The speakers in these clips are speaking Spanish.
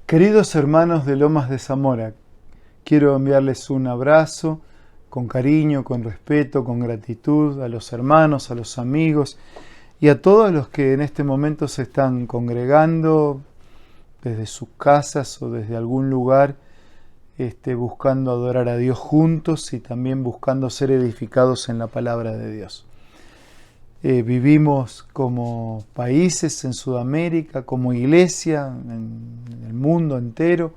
Queridos hermanos de Lomas de Zamora, quiero enviarles un abrazo con cariño, con respeto, con gratitud a los hermanos, a los amigos y a todos los que en este momento se están congregando desde sus casas o desde algún lugar, buscando adorar a Dios juntos y también buscando ser edificados en la palabra de Dios. Vivimos como países en Sudamérica, como iglesia, en el mundo entero,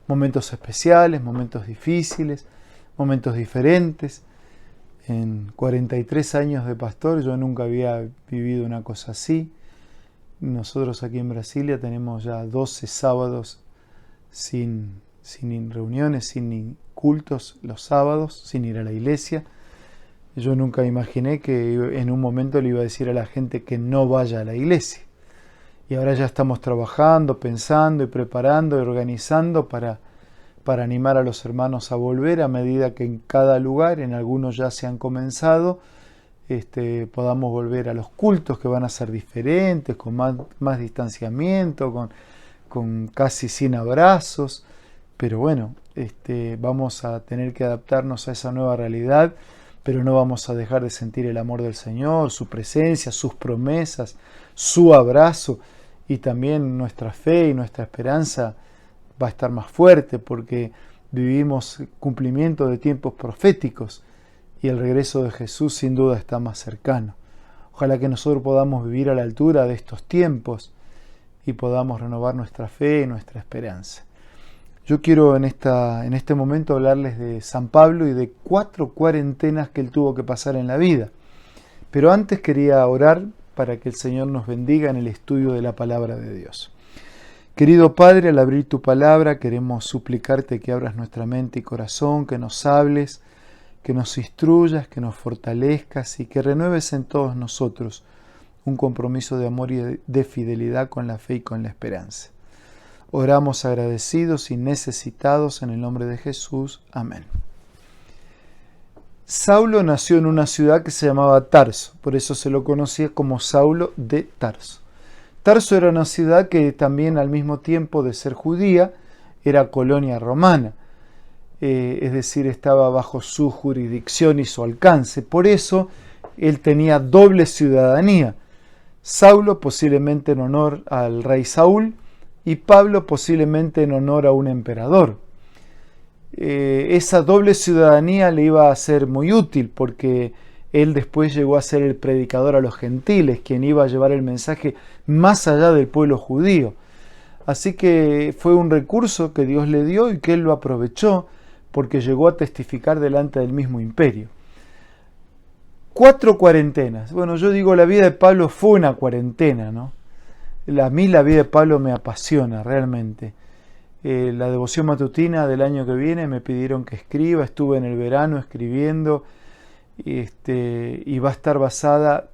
momentos especiales, momentos difíciles, momentos diferentes. En 43 años de pastor yo nunca había vivido una cosa así. Nosotros aquí en Brasilia tenemos ya 12 sábados sin reuniones, sin cultos los sábados, sin ir a la iglesia. Yo nunca imaginé que en un momento le iba a decir a la gente que no vaya a la iglesia. Y ahora ya estamos trabajando, pensando y preparando y organizando para animar a los hermanos a volver a medida que en cada lugar, en algunos ya se han comenzado, podamos volver a los cultos que van a ser diferentes, con más distanciamiento, con casi sin abrazos. Pero bueno, vamos a tener que adaptarnos a esa nueva realidad, pero no vamos a dejar de sentir el amor del Señor, su presencia, sus promesas, su abrazo, y también nuestra fe y nuestra esperanza va a estar más fuerte porque vivimos cumplimiento de tiempos proféticos y el regreso de Jesús sin duda está más cercano. Ojalá que nosotros podamos vivir a la altura de estos tiempos y podamos renovar nuestra fe y nuestra esperanza. Yo quiero en este momento hablarles de San Pablo y de 4 cuarentenas que él tuvo que pasar en la vida. Pero antes quería orar para que el Señor nos bendiga en el estudio de la palabra de Dios. Querido Padre, al abrir tu palabra queremos suplicarte que abras nuestra mente y corazón, que nos hables, que nos instruyas, que nos fortalezcas y que renueves en todos nosotros un compromiso de amor y de fidelidad con la fe y con la esperanza. Oramos agradecidos y necesitados en el nombre de Jesús. Amén. Saulo nació en una ciudad que se llamaba Tarso, por eso se lo conocía como Saulo de Tarso. Tarso era una ciudad que también al mismo tiempo de ser judía era colonia romana, es decir, estaba bajo su jurisdicción y su alcance. Por eso él tenía doble ciudadanía. Saulo posiblemente en honor al rey Saúl y Pablo posiblemente en honor a un emperador. Esa doble ciudadanía le iba a ser muy útil porque él después llegó a ser el predicador a los gentiles, quien iba a llevar el mensaje más allá del pueblo judío. Así que fue un recurso que Dios le dio y que él lo aprovechó porque llegó a testificar delante del mismo imperio. 4 cuarentenas. Bueno, yo digo, la vida de Pablo fue una cuarentena, ¿no? A mí la vida de Pablo me apasiona realmente. La devoción matutina del año que viene me pidieron que escriba, estuve en el verano escribiendo y va a estar basada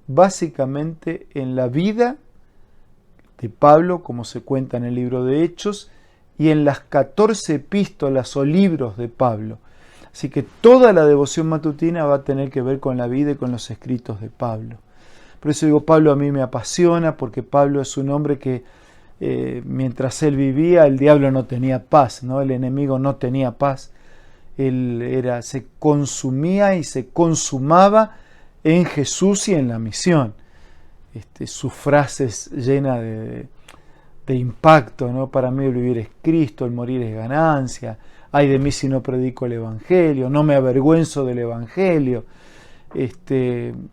básicamente en la vida de Pablo, como se cuenta en el libro de Hechos, y en las 14 epístolas o libros de Pablo. Así que toda la devoción matutina va a tener que ver con la vida y con los escritos de Pablo. Por eso digo, Pablo a mí me apasiona, porque Pablo es un hombre que mientras él vivía, el diablo no tenía paz, ¿no? El enemigo no tenía paz. Él se consumía y se consumaba en Jesús y en la misión. Sus frases llenas de impacto, ¿no? Para mí el vivir es Cristo, el morir es ganancia. Ay de mí si no predico el Evangelio, no me avergüenzo del Evangelio.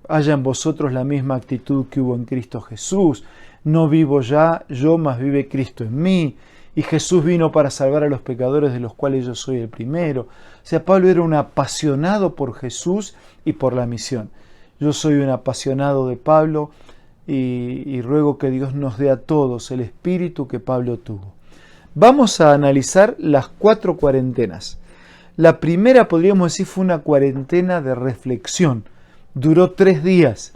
Haya en vosotros la misma actitud que hubo en Cristo Jesús. No vivo ya yo, mas vive Cristo en mí. Y Jesús vino para salvar a los pecadores, de los cuales yo soy el primero. O sea, Pablo era un apasionado por Jesús y por la misión. Yo soy un apasionado de Pablo y ruego que Dios nos dé a todos el espíritu que Pablo tuvo. Vamos a analizar las 4 cuarentenas. La primera, podríamos decir, fue una cuarentena de reflexión. Duró 3 días.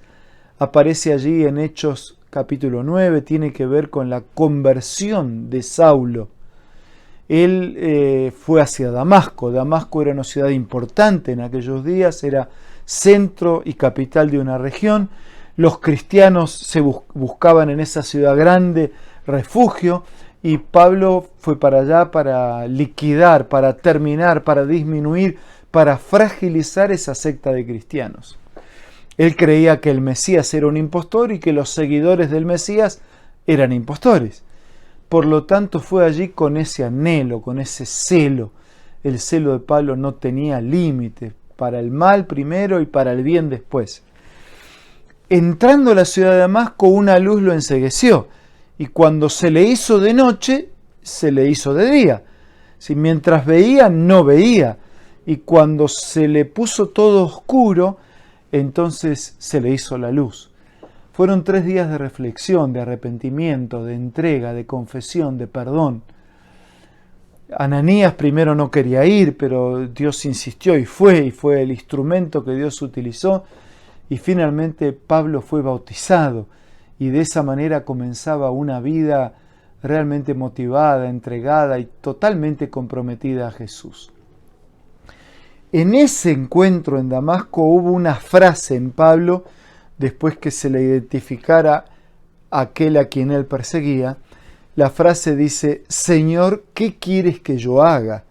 Aparece allí en Hechos capítulo 9, tiene que ver con la conversión de Saulo. Él fue hacia Damasco. Damasco era una ciudad importante en aquellos días, era centro y capital de una región. Los cristianos se buscaban en esa ciudad grande refugio, y Pablo fue para allá para liquidar, para terminar, para disminuir, para fragilizar esa secta de cristianos. Él creía que el Mesías era un impostor y que los seguidores del Mesías eran impostores. Por lo tanto, fue allí con ese anhelo, con ese celo. El celo de Pablo no tenía límite, para el mal primero y para el bien después. Entrando a la ciudad de Damasco, una luz lo encegueció, y cuando se le hizo de noche, se le hizo de día. Si mientras veía, no veía, y cuando se le puso todo oscuro, entonces se le hizo la luz. Fueron 3 días de reflexión, de arrepentimiento, de entrega, de confesión, de perdón. Ananías primero no quería ir, pero Dios insistió y fue el instrumento que Dios utilizó, y finalmente Pablo fue bautizado, y de esa manera comenzaba una vida realmente motivada, entregada y totalmente comprometida a Jesús. En ese encuentro en Damasco hubo una frase en Pablo, después que se le identificara aquel a quien él perseguía. La frase dice: Señor, ¿qué quieres que yo haga?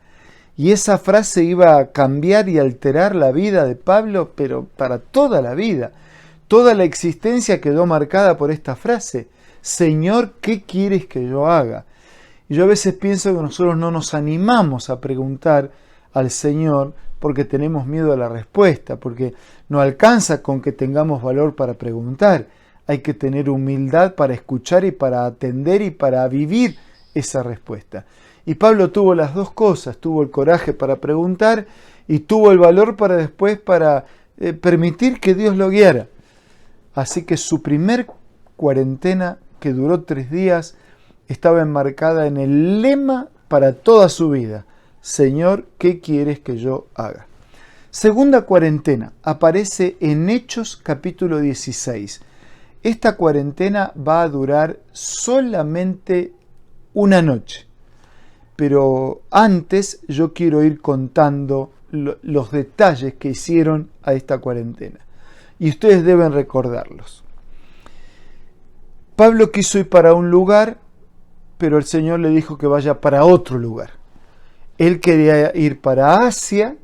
Y esa frase iba a cambiar y alterar la vida de Pablo, pero para toda la vida. Toda la existencia quedó marcada por esta frase: Señor, ¿qué quieres que yo haga? Y yo a veces pienso que nosotros no nos animamos a preguntar al Señor porque tenemos miedo a la respuesta, porque no alcanza con que tengamos valor para preguntar. Hay que tener humildad para escuchar y para atender y para vivir esa respuesta. Y Pablo tuvo las dos cosas, tuvo el coraje para preguntar y tuvo el valor para después permitir que Dios lo guiara. Así que su primer cuarentena, que duró 3 días, estaba enmarcada en el lema para toda su vida: Señor, ¿qué quieres que yo haga? Segunda cuarentena, aparece en Hechos capítulo 16. Esta cuarentena va a durar solamente una noche. Pero antes yo quiero ir contando los detalles que hicieron a esta cuarentena. Y ustedes deben recordarlos. Pablo quiso ir para un lugar, pero el Señor le dijo que vaya para otro lugar. Él quería ir para Asia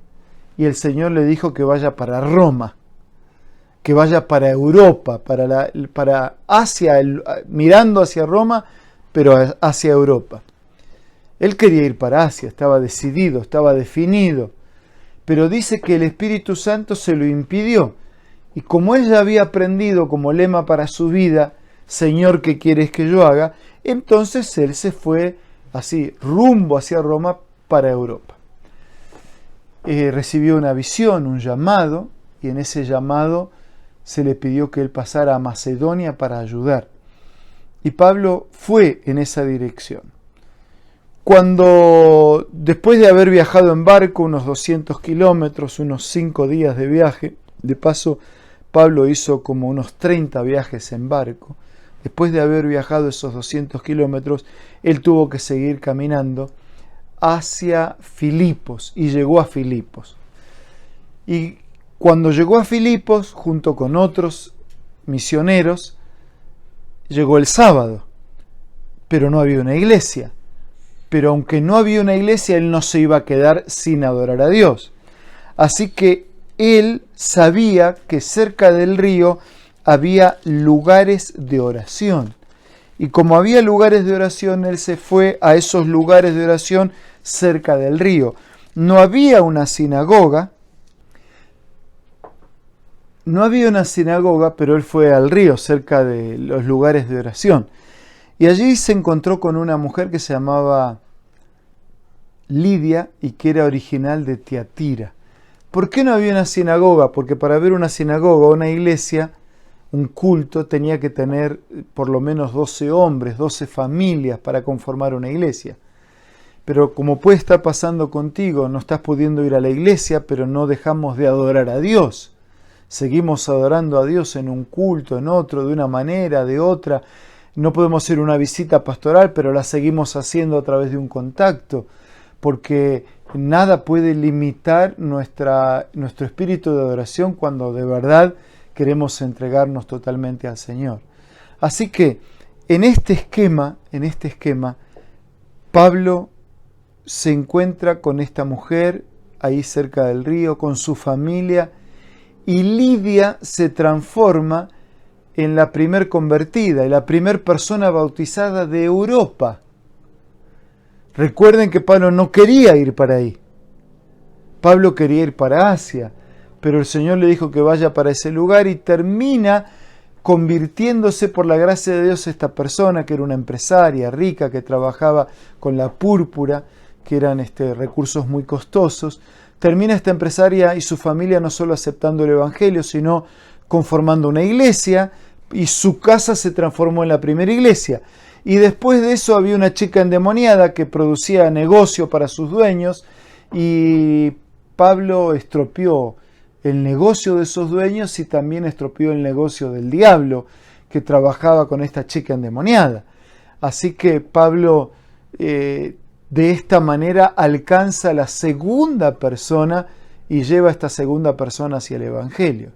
y el Señor le dijo que vaya para Roma, que vaya para Europa, para Asia, mirando hacia Roma, pero hacia Europa. Él quería ir para Asia, estaba decidido, estaba definido, pero dice que el Espíritu Santo se lo impidió. Y como él ya había aprendido como lema para su vida: Señor, ¿qué quieres que yo haga?, entonces él se fue así, rumbo hacia Roma, para Europa. Recibió una visión, un llamado, y en ese llamado se le pidió que él pasara a Macedonia para ayudar. Y Pablo fue en esa dirección. Cuando, después de haber viajado en barco unos 200 kilómetros, unos 5 días de viaje, de paso Pablo hizo como unos 30 viajes en barco, después de haber viajado esos 200 kilómetros, él tuvo que seguir caminando hacia Filipos, y llegó a Filipos. Y cuando llegó a Filipos, junto con otros misioneros, llegó el sábado, pero no había una iglesia. Pero aunque no había una iglesia, él no se iba a quedar sin adorar a Dios. Así que él sabía que cerca del río había lugares de oración. Y como había lugares de oración, él se fue a esos lugares de oración cerca del río. No había una sinagoga, pero él fue al río, cerca de los lugares de oración. Y allí se encontró con una mujer que se llamaba Lidia y que era original de Tiatira. ¿Por qué no había una sinagoga? Porque para ver una sinagoga, una iglesia, un culto, tenía que tener por lo menos 12 hombres, 12 familias para conformar una iglesia. Pero como puede estar pasando contigo, no estás pudiendo ir a la iglesia, pero no dejamos de adorar a Dios. Seguimos adorando a Dios en un culto, en otro, de una manera, de otra. No podemos hacer una visita pastoral, pero la seguimos haciendo a través de un contacto, porque nada puede limitar nuestro espíritu de adoración cuando de verdad queremos entregarnos totalmente al Señor. Así que en este esquema, Pablo se encuentra con esta mujer ahí cerca del río, con su familia, y Lidia se transforma en la primer convertida y la primer persona bautizada de Europa. Recuerden que Pablo no quería ir para ahí. Pablo quería ir para Asia, pero el Señor le dijo que vaya para ese lugar y termina convirtiéndose por la gracia de Dios esta persona, que era una empresaria rica, que trabajaba con la púrpura, que eran recursos muy costosos. Termina esta empresaria y su familia no solo aceptando el Evangelio, sino conformando una iglesia, y su casa se transformó en la primera iglesia. Y después de eso había una chica endemoniada que producía negocio para sus dueños, y Pablo estropeó el negocio de esos dueños y también estropeó el negocio del diablo que trabajaba con esta chica endemoniada. Así que Pablo de esta manera alcanza la segunda persona y lleva a esta segunda persona hacia el Evangelio.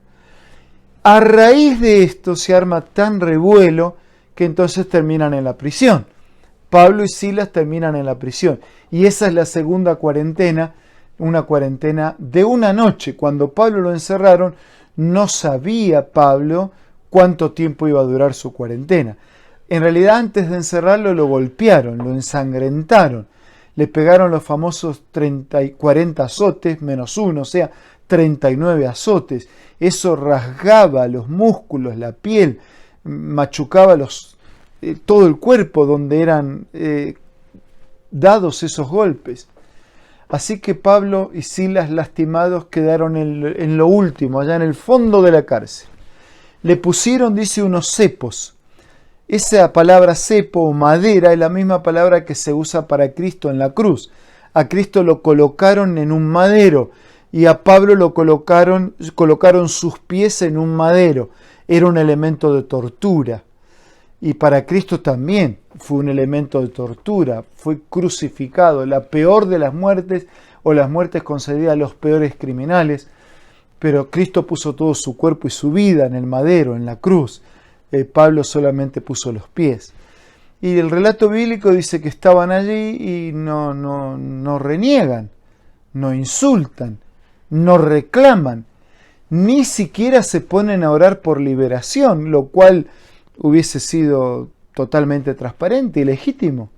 A raíz de esto se arma tan revuelo que entonces terminan en la prisión. Pablo y Silas terminan en la prisión. Y esa es la segunda cuarentena, una cuarentena de una noche. Cuando Pablo lo encerraron, no sabía Pablo cuánto tiempo iba a durar su cuarentena. En realidad, antes de encerrarlo, lo golpearon, lo ensangrentaron. Le pegaron los famosos 40 azotes menos uno, o sea, 39 azotes. Eso rasgaba los músculos, la piel, machucaba todo el cuerpo donde eran dados esos golpes. Así que Pablo y Silas, lastimados, quedaron en lo último, allá en el fondo de la cárcel. Le pusieron, dice, unos cepos. Esa palabra cepo o madera es la misma palabra que se usa para Cristo en la cruz. A Cristo lo colocaron en un madero y a Pablo colocaron sus pies en un madero. Era un elemento de tortura. Y para Cristo también fue un elemento de tortura. Fue crucificado, la peor de las muertes, o las muertes concedidas a los peores criminales. Pero Cristo puso todo su cuerpo y su vida en el madero, en la cruz. Pablo solamente puso los pies. Y el relato bíblico dice que estaban allí y no reniegan, no insultan, no reclaman, ni siquiera se ponen a orar por liberación, lo cual hubiese sido totalmente transparente y legítimo.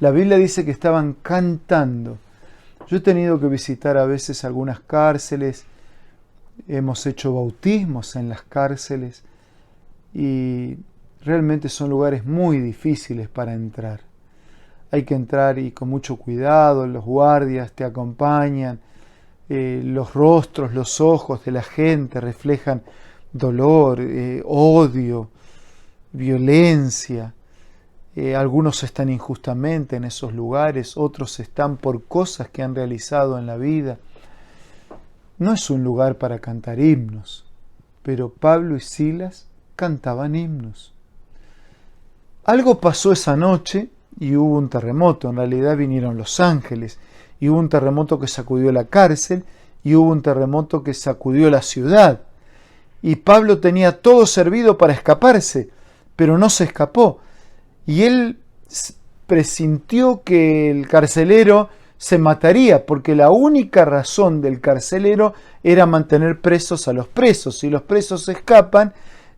La Biblia dice que estaban cantando. Yo he tenido que visitar a veces algunas cárceles, hemos hecho bautismos en las cárceles y realmente son lugares muy difíciles para entrar. Hay que entrar y con mucho cuidado, los guardias te acompañan, los rostros, los ojos de la gente reflejan dolor, odio, violencia. Algunos están injustamente en esos lugares, otros están por cosas que han realizado en la vida. No es un lugar para cantar himnos, pero Pablo y Silas cantaban himnos. Algo pasó esa noche y hubo un terremoto. En realidad vinieron los ángeles y hubo un terremoto que sacudió la cárcel y hubo un terremoto que sacudió la ciudad. Y Pablo tenía todo servido para escaparse, pero no se escapó. Y él presintió que el carcelero se mataría, porque la única razón del carcelero era mantener presos a los presos. Si los presos se escapan,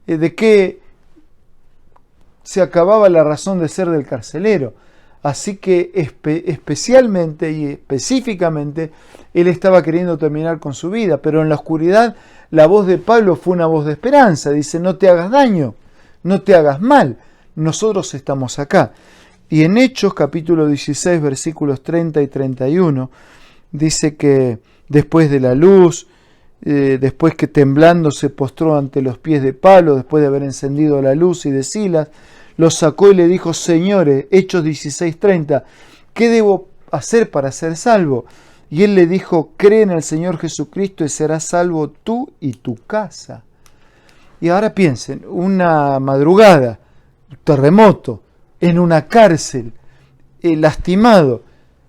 ¿de qué se acababa la razón de ser del carcelero? Así que especialmente y específicamente él estaba queriendo terminar con su vida, pero en la oscuridad la voz de Pablo fue una voz de esperanza. Dice: no te hagas daño, no te hagas mal, nosotros estamos acá. Y en Hechos capítulo 16 versículos 30 y 31 dice que después de la luz, después que temblando se postró ante los pies de Pablo, después de haber encendido la luz, y de Silas, los sacó y le dijo: Señores, Hechos 16:30, ¿qué debo hacer para ser salvo? Y él le dijo: cree en el Señor Jesucristo y serás salvo tú y tu casa. Y ahora piensen, una madrugada, un terremoto, en una cárcel, lastimado,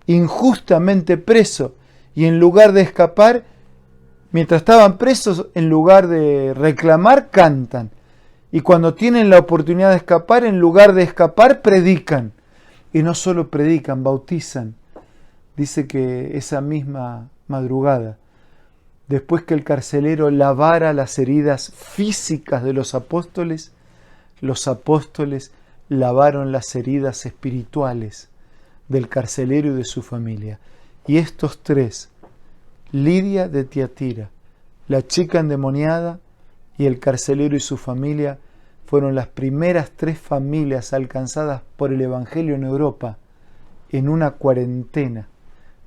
injustamente preso, y en lugar de escapar, mientras estaban presos, en lugar de reclamar, cantan. Y cuando tienen la oportunidad de escapar, en lugar de escapar, predican. Y no solo predican, bautizan. Dice que esa misma madrugada, después que el carcelero lavara las heridas físicas de los apóstoles lavaron las heridas espirituales del carcelero y de su familia. Y estos tres, Lidia de Tiatira, la chica endemoniada y el carcelero y su familia, fueron las primeras 3 familias alcanzadas por el Evangelio en Europa en una cuarentena,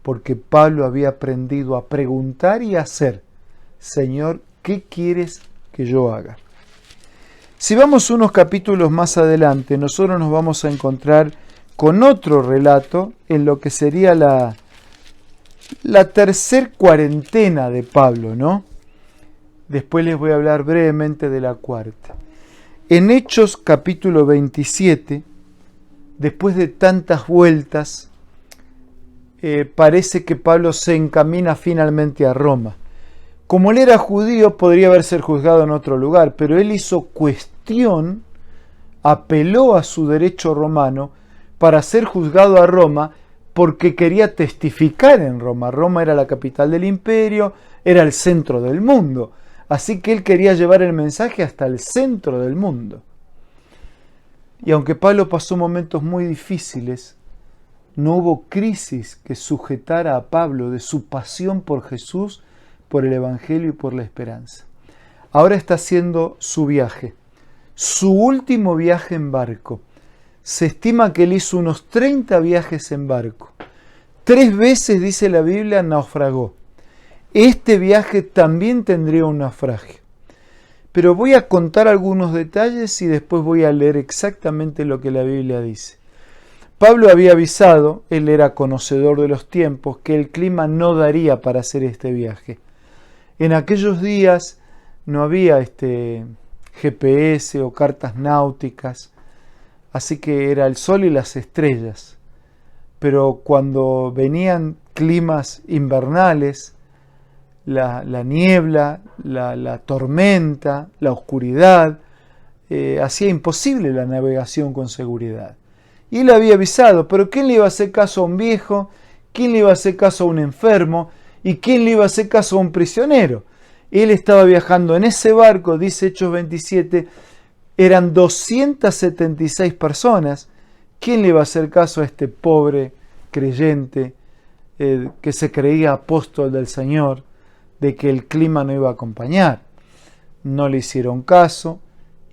porque Pablo había aprendido a preguntar y a hacer: Señor, ¿qué quieres que yo haga? Si vamos unos capítulos más adelante, nosotros nos vamos a encontrar con otro relato en lo que sería la tercer cuarentena de Pablo, ¿no? Después les voy a hablar brevemente de la cuarta. En Hechos capítulo 27, después de tantas vueltas, parece que Pablo se encamina finalmente a Roma. Como él era judío, podría haber sido juzgado en otro lugar, pero él hizo cuestión, apeló a su derecho romano para ser juzgado a Roma, porque quería testificar en Roma. Roma era la capital del imperio, era el centro del mundo. Así que él quería llevar el mensaje hasta el centro del mundo. Y aunque Pablo pasó momentos muy difíciles, no hubo crisis que sujetara a Pablo de su pasión por Jesús, por el Evangelio y por la esperanza. Ahora está haciendo su viaje, su último viaje en barco. Se estima que él hizo unos 30 viajes en barco. 3 veces, dice la Biblia, naufragó. Este viaje también tendría un naufragio. Pero voy a contar algunos detalles y después voy a leer exactamente lo que la Biblia dice. Pablo había avisado, él era conocedor de los tiempos, que el clima no daría para hacer este viaje. En aquellos días no había GPS o cartas náuticas, así que era el sol y las estrellas. Pero cuando venían climas invernales, la niebla, la tormenta, la oscuridad, hacía imposible la navegación con seguridad. Y él había avisado, pero ¿quién le iba a hacer caso a un viejo? ¿Quién le iba a hacer caso a un enfermo? ¿Y quién le iba a hacer caso a un prisionero? Él estaba viajando en ese barco, dice Hechos 27, eran 276 personas. ¿Quién le iba a hacer caso a este pobre creyente que se creía apóstol del Señor, de que el clima no iba a acompañar? No le hicieron caso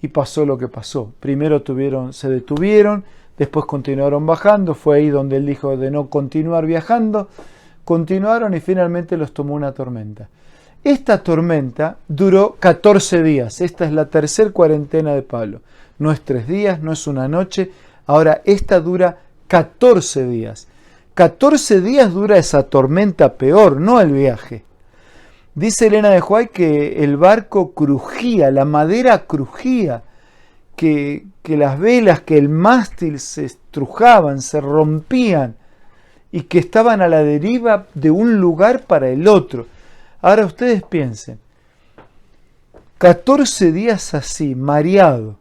y pasó lo que pasó. Primero se detuvieron, después continuaron bajando, fue ahí donde él dijo de no continuar viajando, continuaron y finalmente los tomó una tormenta. Esta tormenta duró 14 días, esta es la tercera cuarentena de Pablo. No es 3 días, no es una noche, ahora esta dura 14 días. 14 días dura esa tormenta peor, no el viaje. Dice Elena de White que el barco crujía, la madera crujía, que las velas, que el mástil se estrujaban, se rompían y que estaban a la deriva de un lugar para el otro. Ahora ustedes piensen, 14 días así, mareado.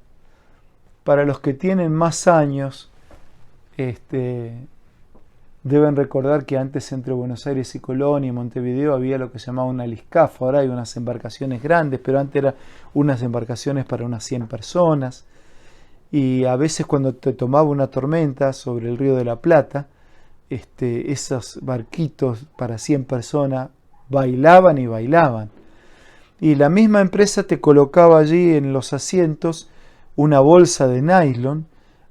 Para los que tienen más años, deben recordar que antes entre Buenos Aires y Colonia y Montevideo había lo que se llamaba una liscafa. Ahora hay unas embarcaciones grandes, pero antes eran unas embarcaciones para unas 100 personas. Y a veces cuando te tomaba una tormenta sobre el Río de la Plata, esos barquitos para 100 personas bailaban y bailaban. Y la misma empresa te colocaba allí en los asientos una bolsa de nylon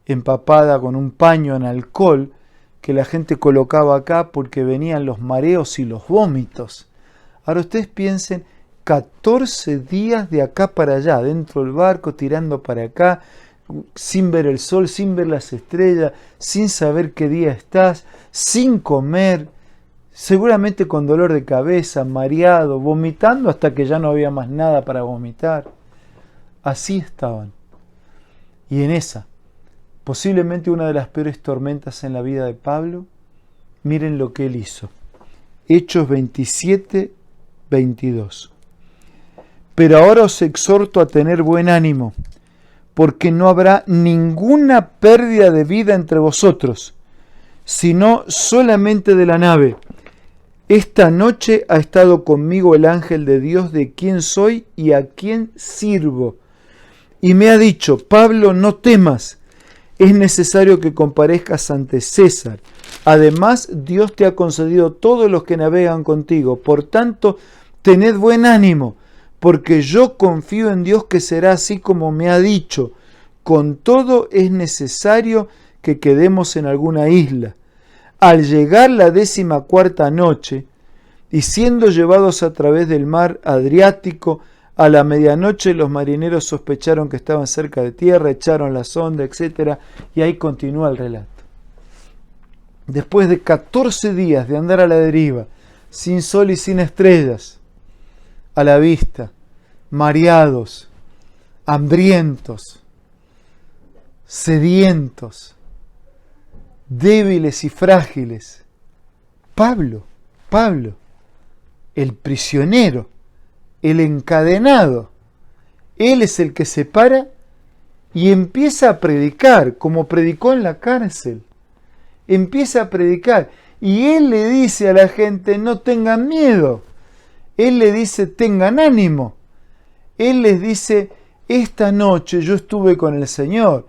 empapada con un paño en alcohol que la gente colocaba acá porque venían los mareos y los vómitos. Ahora ustedes piensen, 14 días de acá para allá, dentro del barco, tirando para acá, sin ver el sol, sin ver las estrellas, sin saber qué día estás, sin comer, seguramente con dolor de cabeza, mareado, vomitando hasta que ya no había más nada para vomitar. Así estaban. Y en esa, posiblemente una de las peores tormentas en la vida de Pablo, miren lo que él hizo. Hechos 27, 22. Pero ahora os exhorto a tener buen ánimo, porque no habrá ninguna pérdida de vida entre vosotros, sino solamente de la nave. Esta noche ha estado conmigo el ángel de Dios, de quien soy y a quien sirvo. Y me ha dicho: Pablo, no temas, es necesario que comparezcas ante César. Además, Dios te ha concedido todos los que navegan contigo. Por tanto, tened buen ánimo, porque yo confío en Dios que será así como me ha dicho. Con todo es necesario que quedemos en alguna isla. Al llegar la 14ª noche, y siendo llevados a través del mar Adriático, a la medianoche los marineros sospecharon que estaban cerca de tierra, echaron la sonda, etc. Y ahí continúa el relato. Después de 14 días de andar a la deriva, sin sol y sin estrellas a la vista, mareados, hambrientos, sedientos, débiles y frágiles, Pablo, el prisionero, el encadenado, él es el que se para y empieza a predicar, como predicó en la cárcel. Empieza a predicar y él le dice a la gente: no tengan miedo. Él le dice: tengan ánimo. Él les dice: esta noche yo estuve con el Señor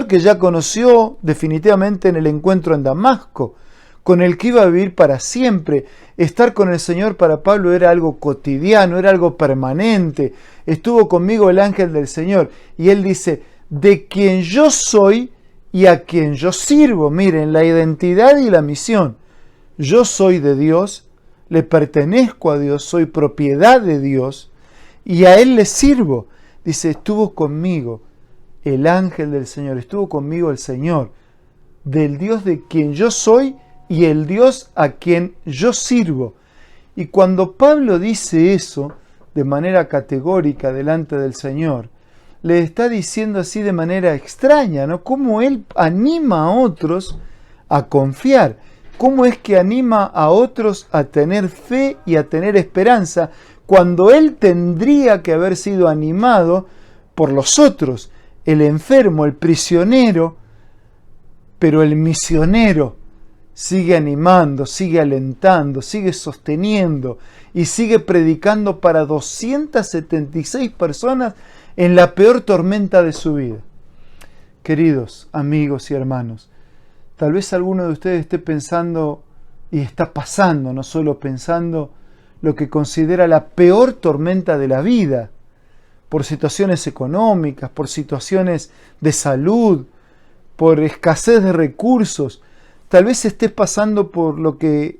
que ya conoció definitivamente en el encuentro en Damasco, con el que iba a vivir para siempre. Estar con el Señor para Pablo era algo cotidiano, era algo permanente. Estuvo conmigo el ángel del Señor. Y él dice: de quien yo soy y a quien yo sirvo. Miren, la identidad y la misión. Yo soy de Dios, le pertenezco a Dios, soy propiedad de Dios y a Él le sirvo. Dice: estuvo conmigo el ángel del Señor, estuvo conmigo el Señor, del Dios de quien yo soy y el Dios a quien yo sirvo. Y cuando Pablo dice eso de manera categórica delante del Señor, le está diciendo así de manera extraña, ¿no? Cómo él anima a otros a confiar, cómo es que anima a otros a tener fe y a tener esperanza, cuando él tendría que haber sido animado por los otros, el enfermo, el prisionero, pero el misionero sigue animando, sigue alentando, sigue sosteniendo y sigue predicando para 276 personas en la peor tormenta de su vida. Queridos amigos y hermanos, tal vez alguno de ustedes esté pensando y está pasando, no solo pensando, lo que considera la peor tormenta de la vida, por situaciones económicas, por situaciones de salud, por escasez de recursos. Tal vez estés pasando por lo que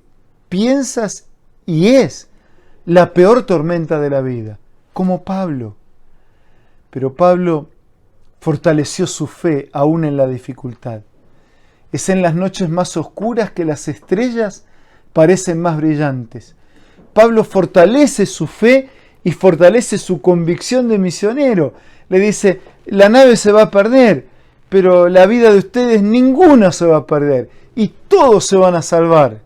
piensas y es la peor tormenta de la vida, como Pablo. Pero Pablo fortaleció su fe aún en la dificultad. Es en las noches más oscuras que las estrellas parecen más brillantes. Pablo fortalece su fe y fortalece su convicción de misionero. Le dice: la nave se va a perder, pero la vida de ustedes ninguna se va a perder y todos se van a salvar.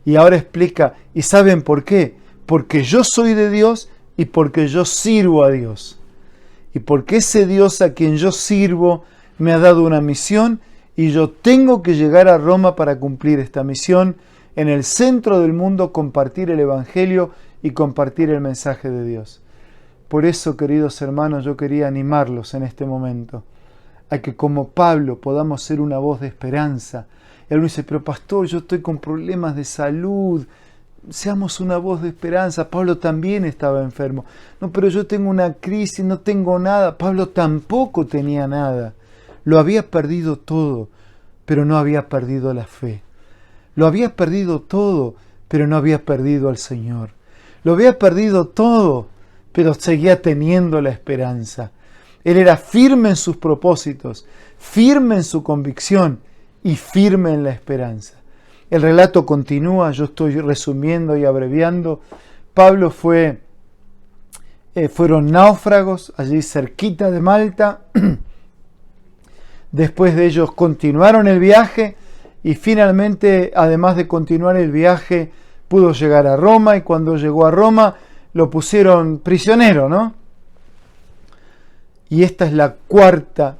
Y ahora explica: ¿y saben por qué? Porque yo soy de Dios y porque yo sirvo a Dios. Y porque ese Dios a quien yo sirvo me ha dado una misión y yo tengo que llegar a Roma para cumplir esta misión, en el centro del mundo compartir el Evangelio y compartir el mensaje de Dios. Por eso, queridos hermanos, yo quería animarlos en este momento a que, como Pablo, podamos ser una voz de esperanza. Y alguien dice: pero pastor, yo estoy con problemas de salud. Seamos una voz de esperanza. Pablo también estaba enfermo. No, pero yo tengo una crisis, no tengo nada. Pablo tampoco tenía nada. Lo había perdido todo, pero no había perdido la fe. Lo había perdido todo, pero no había perdido al Señor. Lo había perdido todo, pero seguía teniendo la esperanza. Él era firme en sus propósitos, firme en su convicción y firme en la esperanza. El relato continúa, yo estoy resumiendo y abreviando. Pablo fueron náufragos allí cerquita de Malta. Después de ellos continuaron el viaje y finalmente, además de continuar el viaje, pudo llegar a Roma, y cuando llegó a Roma lo pusieron prisionero, ¿no? Y esta es la cuarta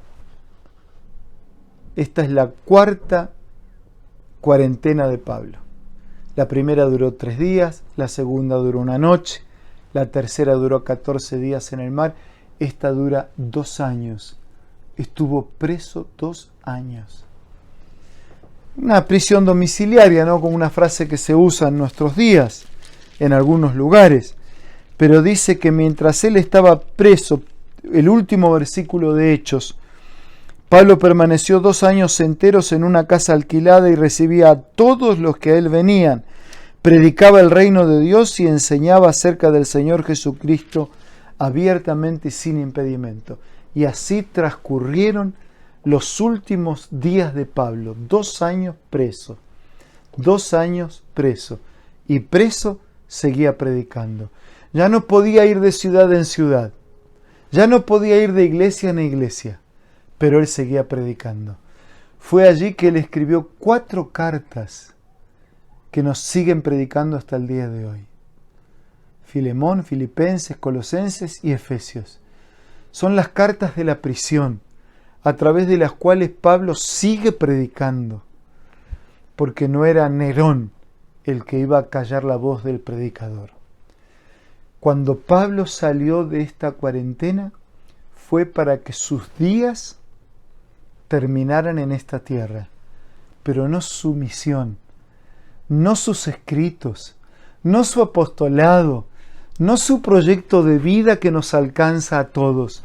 cuarentena de Pablo. La primera duró 3 días, la segunda duró 1 noche, la tercera duró 14 días en el mar, esta dura 2 años. Estuvo preso 2 años. Una prisión domiciliaria, ¿no? Como una frase que se usa en nuestros días, en algunos lugares. Pero dice que mientras él estaba preso, el último versículo de Hechos, Pablo permaneció 2 años enteros en una casa alquilada y recibía a todos los que a él venían. Predicaba el reino de Dios y enseñaba acerca del Señor Jesucristo abiertamente y sin impedimento. Y así transcurrieron los últimos días de Pablo. 2 años preso. 2 años preso. Y preso seguía predicando. Ya no podía ir de ciudad en ciudad. Ya no podía ir de iglesia en iglesia. Pero él seguía predicando. Fue allí que él escribió 4 cartas que nos siguen predicando hasta el día de hoy. Filemón, Filipenses, Colosenses y Efesios. Son las cartas de la prisión, a través de las cuales Pablo sigue predicando, porque no era Nerón el que iba a callar la voz del predicador. Cuando Pablo salió de esta cuarentena, fue para que sus días terminaran en esta tierra, pero no su misión, no sus escritos, no su apostolado, no su proyecto de vida que nos alcanza a todos,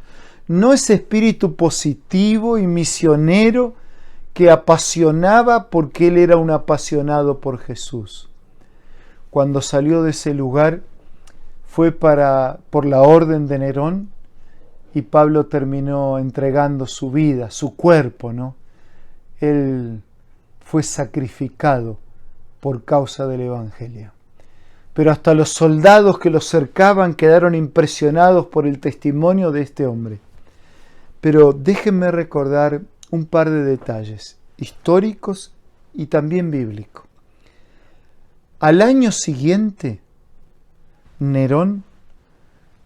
no ese espíritu positivo y misionero que apasionaba porque él era un apasionado por Jesús. Cuando salió de ese lugar fue por la orden de Nerón, y Pablo terminó entregando su vida, su cuerpo, ¿no? Él fue sacrificado por causa del Evangelio. Pero hasta los soldados que lo cercaban quedaron impresionados por el testimonio de este hombre. Pero déjenme recordar un par de detalles históricos y también bíblicos. Al año siguiente, Nerón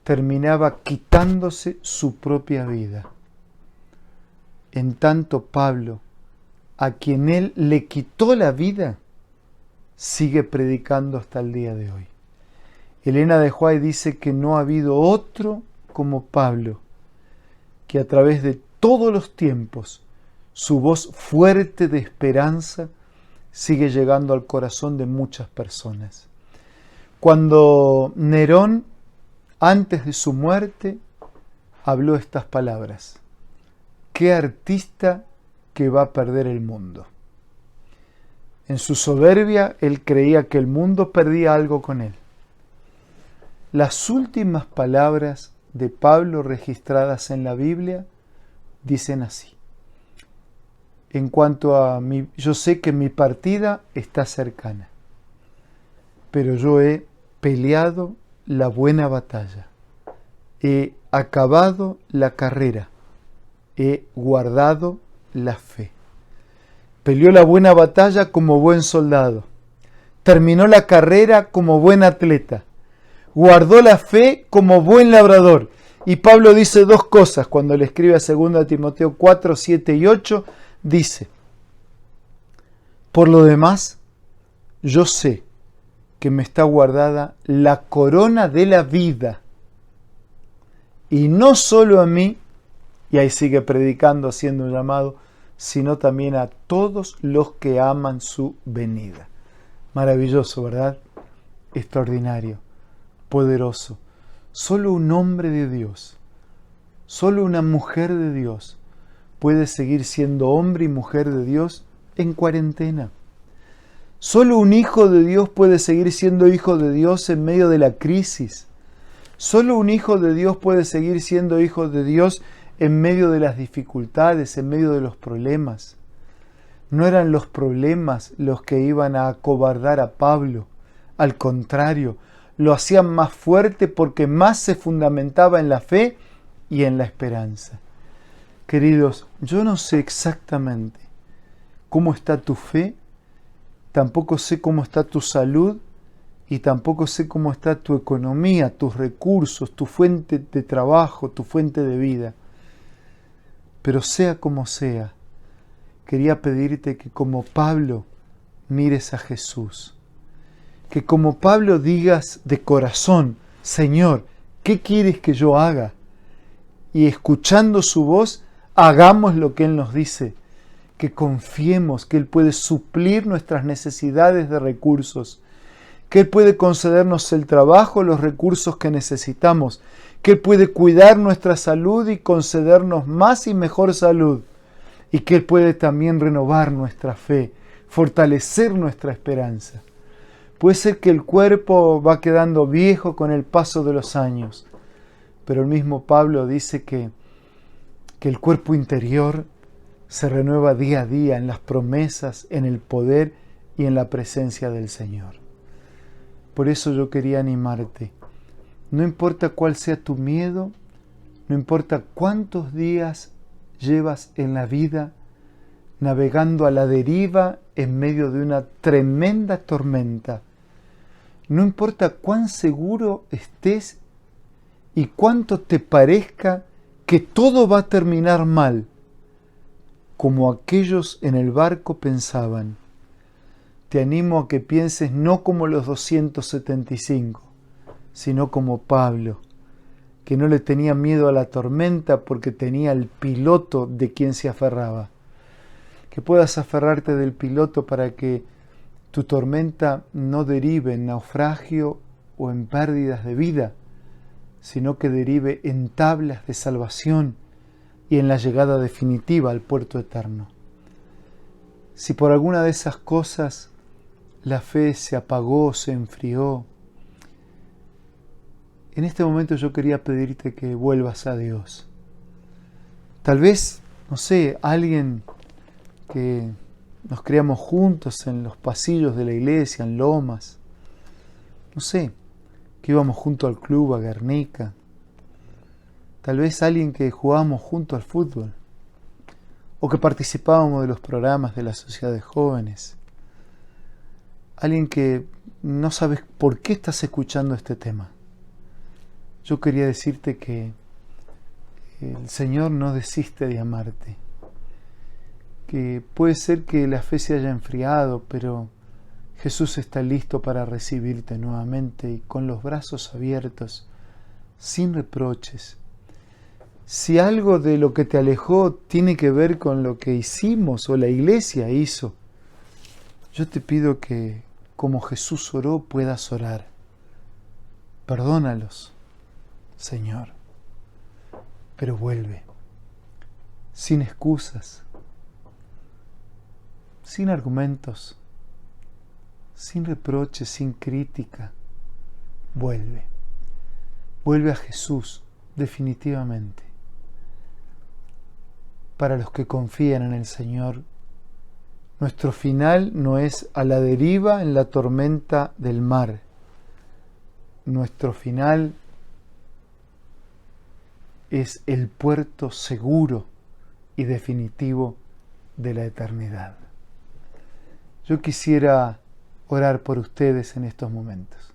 terminaba quitándose su propia vida. En tanto Pablo, a quien él le quitó la vida, sigue predicando hasta el día de hoy. Elena de White dice que no ha habido otro como Pablo, que a través de todos los tiempos su voz fuerte de esperanza sigue llegando al corazón de muchas personas. Cuando Nerón, antes de su muerte, habló estas palabras: ¿qué artista que va a perder el mundo? En su soberbia, él creía que el mundo perdía algo con él. Las últimas palabras de Pablo registradas en la Biblia dicen así: en cuanto a mí, yo sé que mi partida está cercana, pero yo he peleado la buena batalla, he acabado la carrera, he guardado la fe. Peleó la buena batalla como buen soldado, terminó la carrera como buen atleta, guardó la fe como buen labrador. Y Pablo dice 2 cosas cuando le escribe a 2 Timoteo 4, 7 y 8, dice: por lo demás, yo sé que me está guardada la corona de la vida, y no solo a mí, y ahí sigue predicando, haciendo un llamado, sino también a todos los que aman su venida. Maravilloso, ¿verdad? Extraordinario, poderoso. Solo un hombre de Dios, solo una mujer de Dios puede seguir siendo hombre y mujer de Dios en cuarentena. Solo un hijo de Dios puede seguir siendo hijo de Dios en medio de la crisis. Solo un hijo de Dios puede seguir siendo hijo de Dios en medio de las dificultades, en medio de los problemas. No eran los problemas los que iban a acobardar a Pablo. Al contrario, lo hacían más fuerte porque más se fundamentaba en la fe y en la esperanza. Queridos, yo no sé exactamente cómo está tu fe, tampoco sé cómo está tu salud y tampoco sé cómo está tu economía, tus recursos, tu fuente de trabajo, tu fuente de vida. Pero sea como sea, quería pedirte que como Pablo mires a Jesús. Que como Pablo digas de corazón, Señor, ¿qué quieres que yo haga? Y escuchando su voz, hagamos lo que Él nos dice. Que confiemos que Él puede suplir nuestras necesidades de recursos, que Él puede concedernos el trabajo, los recursos que necesitamos, que Él puede cuidar nuestra salud y concedernos más y mejor salud, y que Él puede también renovar nuestra fe, fortalecer nuestra esperanza. Puede ser que el cuerpo va quedando viejo con el paso de los años, pero el mismo Pablo dice que el cuerpo interior se renueva día a día en las promesas, en el poder y en la presencia del Señor. Por eso yo quería animarte. No importa cuál sea tu miedo, no importa cuántos días llevas en la vida navegando a la deriva en medio de una tremenda tormenta. No importa cuán seguro estés y cuánto te parezca que todo va a terminar mal, como aquellos en el barco pensaban. Te animo a que pienses no como los 275, sino como Pablo, que no le tenía miedo a la tormenta porque tenía el piloto de quien se aferraba. Que puedas aferrarte del piloto para que tu tormenta no derive en naufragio o en pérdidas de vida, sino que derive en tablas de salvación y en la llegada definitiva al puerto eterno. Si por alguna de esas cosas la fe se apagó, se enfrió, en este momento yo quería pedirte que vuelvas a Dios. Tal vez, no sé, alguien que nos criamos juntos en los pasillos de la iglesia, en Lomas, no sé, que íbamos junto al club, a Guernica, tal vez alguien que jugábamos junto al fútbol, o que participábamos de los programas de la sociedad de jóvenes, alguien que no sabes por qué estás escuchando este tema. Yo quería decirte que el Señor no desiste de amarte, que puede ser que la fe se haya enfriado, pero Jesús está listo para recibirte nuevamente y con los brazos abiertos, sin reproches. Si algo de lo que te alejó tiene que ver con lo que hicimos o la iglesia hizo, yo te pido que, como Jesús oró, puedas orar. Perdónalos, Señor, pero vuelve, sin excusas, sin argumentos, sin reproches, sin crítica. Vuelve. Vuelve a Jesús, definitivamente. Para los que confían en el Señor, nuestro final no es a la deriva en la tormenta del mar. Nuestro final es el puerto seguro y definitivo de la eternidad. Yo quisiera orar por ustedes en estos momentos,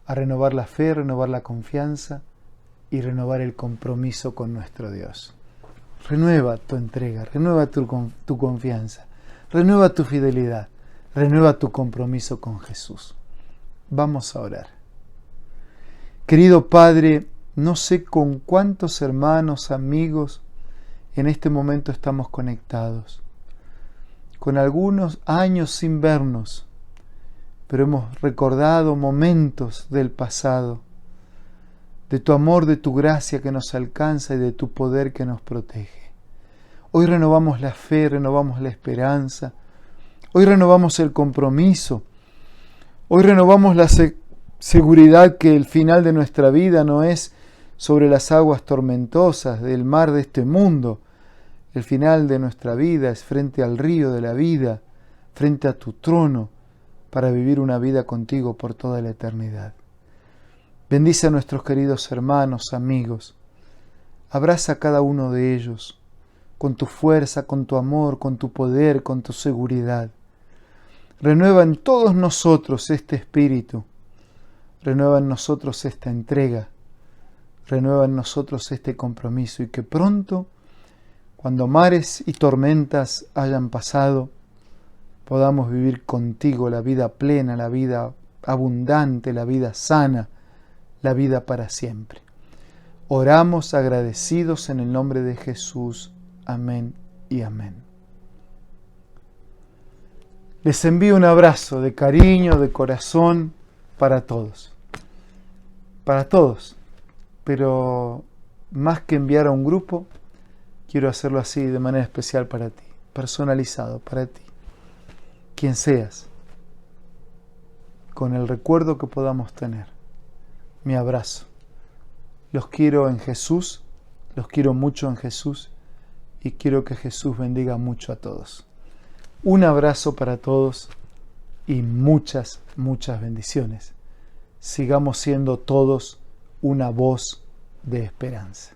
a renovar la fe, renovar la confianza y renovar el compromiso con nuestro Dios. Renueva tu entrega, renueva tu confianza, renueva tu fidelidad, renueva tu compromiso con Jesús. Vamos a orar. Querido Padre, no sé con cuántos hermanos, amigos, en este momento estamos conectados. Con algunos años sin vernos, pero hemos recordado momentos del pasado, de tu amor, de tu gracia que nos alcanza y de tu poder que nos protege. Hoy renovamos la fe, renovamos la esperanza, hoy renovamos el compromiso, hoy renovamos la seguridad que el final de nuestra vida no es sobre las aguas tormentosas del mar de este mundo. El final de nuestra vida es frente al río de la vida, frente a tu trono, para vivir una vida contigo por toda la eternidad. Bendice a nuestros queridos hermanos, amigos. Abraza a cada uno de ellos con tu fuerza, con tu amor, con tu poder, con tu seguridad. Renueva en todos nosotros este espíritu. Renueva en nosotros esta entrega. Renueva en nosotros este compromiso y que pronto, cuando mares y tormentas hayan pasado, podamos vivir contigo la vida plena, la vida abundante, la vida sana, la vida para siempre. Oramos agradecidos en el nombre de Jesús. Amén y amén. Les envío un abrazo de cariño, de corazón, para todos. Para todos. Pero más que enviar a un grupo, quiero hacerlo así de manera especial para ti, personalizado para ti. Quien seas, con el recuerdo que podamos tener. Mi abrazo. Los quiero en Jesús, los quiero mucho en Jesús y quiero que Jesús bendiga mucho a todos. Un abrazo para todos y muchas, muchas bendiciones. Sigamos siendo todos una voz de esperanza.